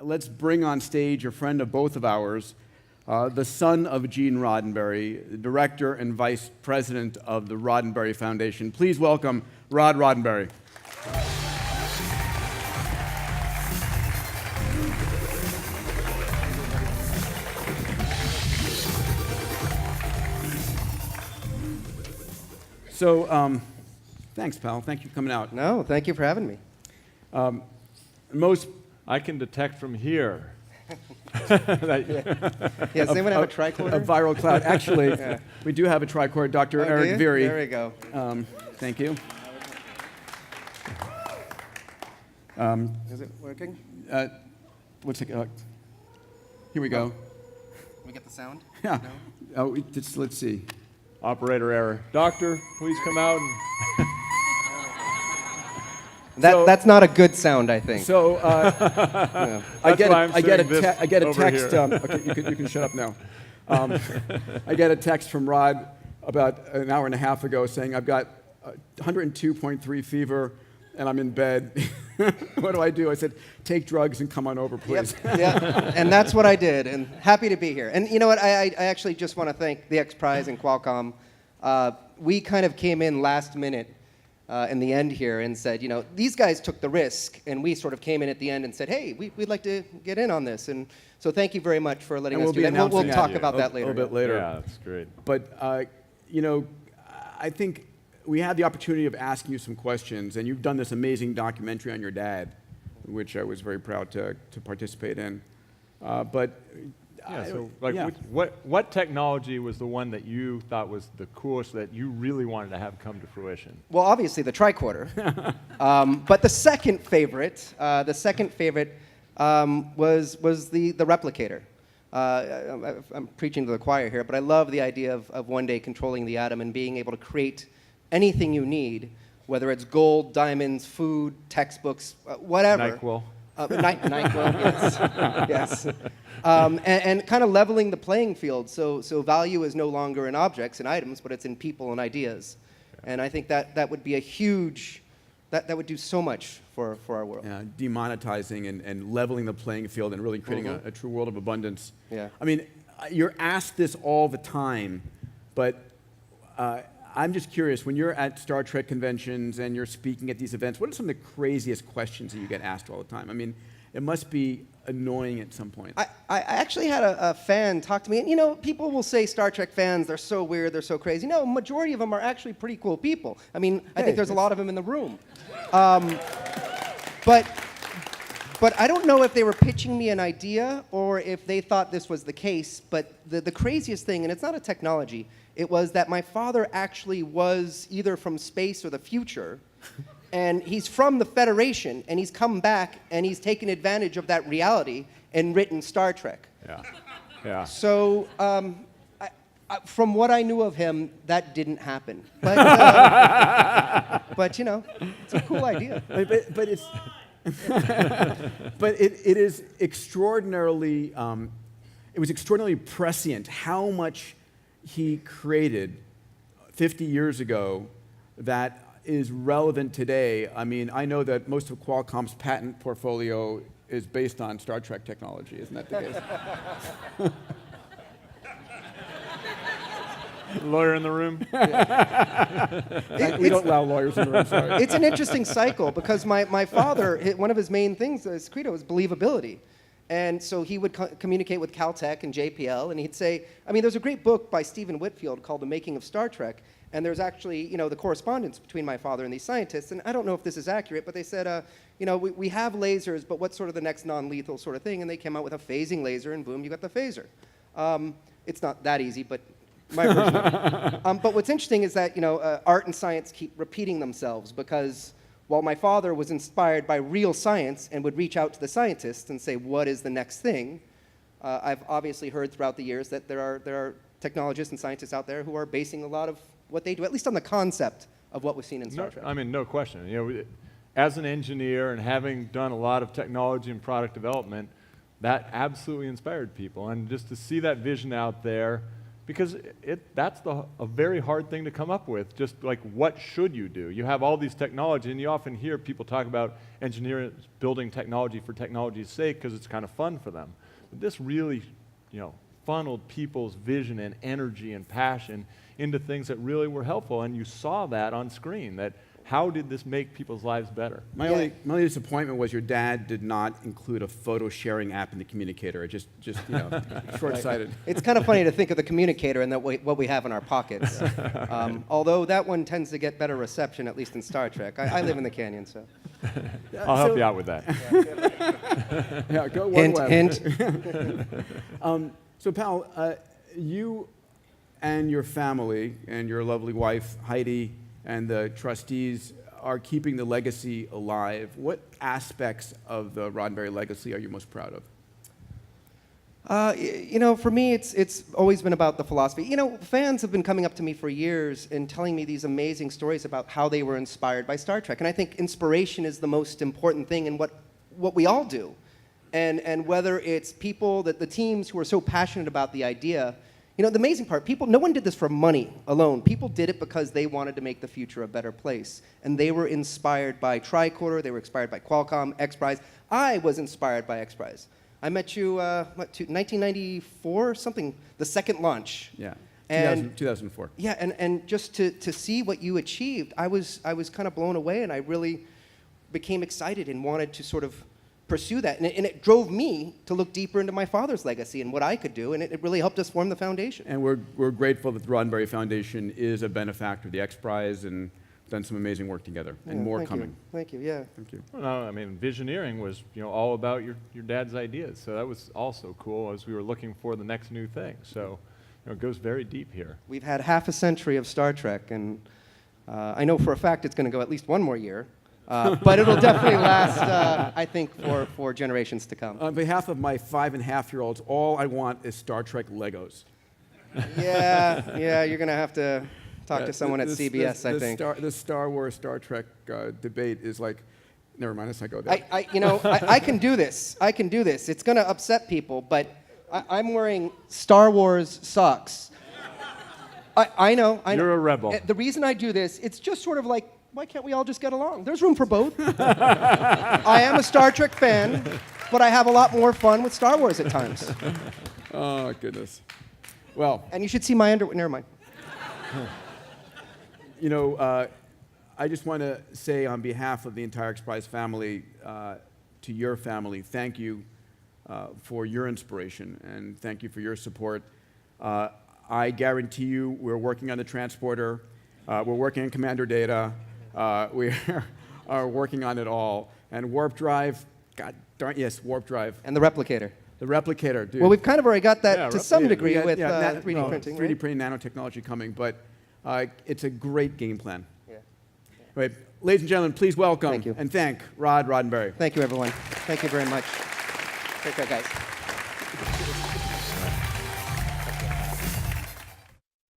let's bring on stage a friend of both of ours, the son of Gene Roddenberry, director and vice president of the Roddenberry Foundation. Please welcome Rod Roddenberry. So, thanks, pal. Thank you for coming out. No, thank you for having me. Most I can detect from here. Yeah, does anyone have a tricorder? A viral cloud. Actually, we do have a tricorder. Dr. Eric Veary. There we go. Thank you. Is it working? What's it? Here we go. Can we get the sound? Yeah. No? Oh, let's see. Operator error. Doctor, please come out and... That's not a good sound, I think. So Yeah. I get a over text. here. Okay, you can shut up now. I get a text from Rod about an hour and a half ago saying I've got 102.3 fever and I'm in bed. What do I do? I said, take drugs and come on over, please. Yep. Yeah, and that's what I did, and happy to be here. And you know what? I actually just want to thank the XPRIZE and Qualcomm. We kind of came in last minute in the end here and said, you know, these guys took the risk, and we sort of came in at the end and said, hey, we'd like to get in on this. And so thank you very much for letting us do that. We'll talk about that later. A little bit later. Yeah, that's great. But, you know, I think we had the opportunity of asking you some questions, and you've done this amazing documentary on your dad, which I was very proud to participate in. What technology was the one that you thought was the coolest that you really wanted to have come to fruition? Well, obviously the tricorder. But the second favorite was the replicator. I'm preaching to the choir here, but I love the idea of one day controlling the atom and being able to create anything you need, whether it's gold, diamonds, food, textbooks, whatever. NyQuil. NyQuil, yes. And kind of leveling the playing field, so value is no longer in objects and items, but it's in people and ideas. Yeah. And I think that would be a huge, that would do so much for our world. Yeah, demonetizing and leveling the playing field and really creating a true world of abundance. Yeah. I mean, you're asked this all the time, but I'm just curious, when you're at Star Trek conventions and you're speaking at these events, what are some of the craziest questions that you get asked all the time? I mean, it must be annoying at some point. I actually had a fan talk to me, and you know, people will say Star Trek fans, they're so weird, they're so crazy. No, majority of them are actually pretty cool people. I mean, I think there's a lot of them in the room. But I don't know if they were pitching me an idea or if they thought this was the case, but the craziest thing, and it's not a technology, it was that my father actually was either from space or the future, and he's from the Federation, and he's come back, and he's taken advantage of that reality and written Star Trek. Yeah. Yeah. So, from what I knew of him, that didn't happen. But, but you know, it's a cool idea. But it's... but it is extraordinarily, it was extraordinarily prescient how much he created 50 years ago that is relevant today. I mean, I know that most of Qualcomm's patent portfolio is based on Star Trek technology, isn't that the case? Lawyer in the room? We don't allow lawyers in the room, sorry. It's an interesting cycle because my father, one of his main things, his credo, is believability. And so he would communicate with Caltech and JPL, and he'd say, I mean, there's a great book by Stephen Whitfield called The Making of Star Trek, and there's actually, you know, the correspondence between my father and these scientists, and I don't know if this is accurate, but they said, you know, we have lasers, but what's sort of the next non-lethal sort of thing? And they came out with a phasing laser, and boom, you got the phaser. It's not that easy, but my version. But what's interesting is that, you know, art and science keep repeating themselves because while my father was inspired by real science and would reach out to the scientists and say, what is the next thing? I've obviously heard throughout the years that there are technologists and scientists out there who are basing a lot of what they do, at least on the concept of what was seen in Star Trek. I mean, no question. You know, as an engineer and having done a lot of technology and product development, that absolutely inspired people. And just to see that vision out there because that's a very hard thing to come up with. Just like, what should you do? You have all these technology, and you often hear people talk about engineers building technology for technology's sake because it's kind of fun for them. But this really, funneled people's vision and energy and passion into things that really were helpful, and you saw that on screen. That how did this make people's lives better? My only disappointment was your dad did not include a photo sharing app in the communicator. It just short-sighted. It's kind of funny to think of the communicator and what we have in our pockets. Although that one tends to get better reception, at least in Star Trek. I live in the canyon, so. I'll help you out with that. Yeah, go hint, OneWeb. hint. So, Pal, you and your family and your lovely wife, Heidi, and the trustees are keeping the legacy alive. What aspects of the Roddenberry legacy are you most proud of? For me, it's always been about the philosophy. Fans have been coming up to me for years and telling me these amazing stories about how they were inspired by Star Trek. And I think inspiration is the most important thing in what we all do. And whether it's people, the teams who are so passionate about the idea, the amazing part, no one did this for money alone. People did it because they wanted to make the future a better place. And they were inspired by Tricorder, they were inspired by Qualcomm, XPRIZE. I was inspired by XPRIZE. I met you, 1994 or something, the second launch. Yeah, and 2004. Yeah, and just to see what you achieved, I was kind of blown away, and I really became excited and wanted to sort of pursue that. And it drove me to look deeper into my father's legacy and what I could do, and it really helped us form the foundation. And we're grateful that the Roddenberry Foundation is a benefactor of the XPRIZE and done some amazing work together, and more coming. Thank you, yeah. Thank you. Well, no, I mean, visioneering was all about your dad's ideas, so that was also cool as we were looking for the next new thing. So it goes very deep here. We've had half a century of Star Trek, and I know for a fact it's going to go at least one more year. But it'll definitely last, I think, for generations to come. On behalf of my 5.5-year-olds, all I want is Star Trek Legos. Yeah, you're going to have to talk to someone at CBS, I think. The Star Wars, Star Trek debate is like, never mind, let's not go there. I can do this. I can do this. It's going to upset people, but I'm wearing Star Wars socks. I know. You're a rebel. The reason I do this, it's just sort of like, why can't we all just get along? There's room for both. I am a Star Trek fan, but I have a lot more fun with Star Wars at times. Oh, goodness. Well. And you should see my underwear. Never mind. I just want to say on behalf of the entire XPRIZE family, to your family, thank you for your inspiration, and thank you for your support. I guarantee you we're working on the transporter. We're working on Commander Data. We are working on it all. And Warp Drive, God darn, yes, Warp Drive. And the Replicator. The Replicator, dude. Well, we've kind of already got that to some degree with 3D printing, 3D right? printing, nanotechnology coming, but it's a great game plan. Yeah. Right. Ladies and gentlemen, please welcome and thank Roddenberry. Thank you, everyone. Thank you very much. Take care, guys.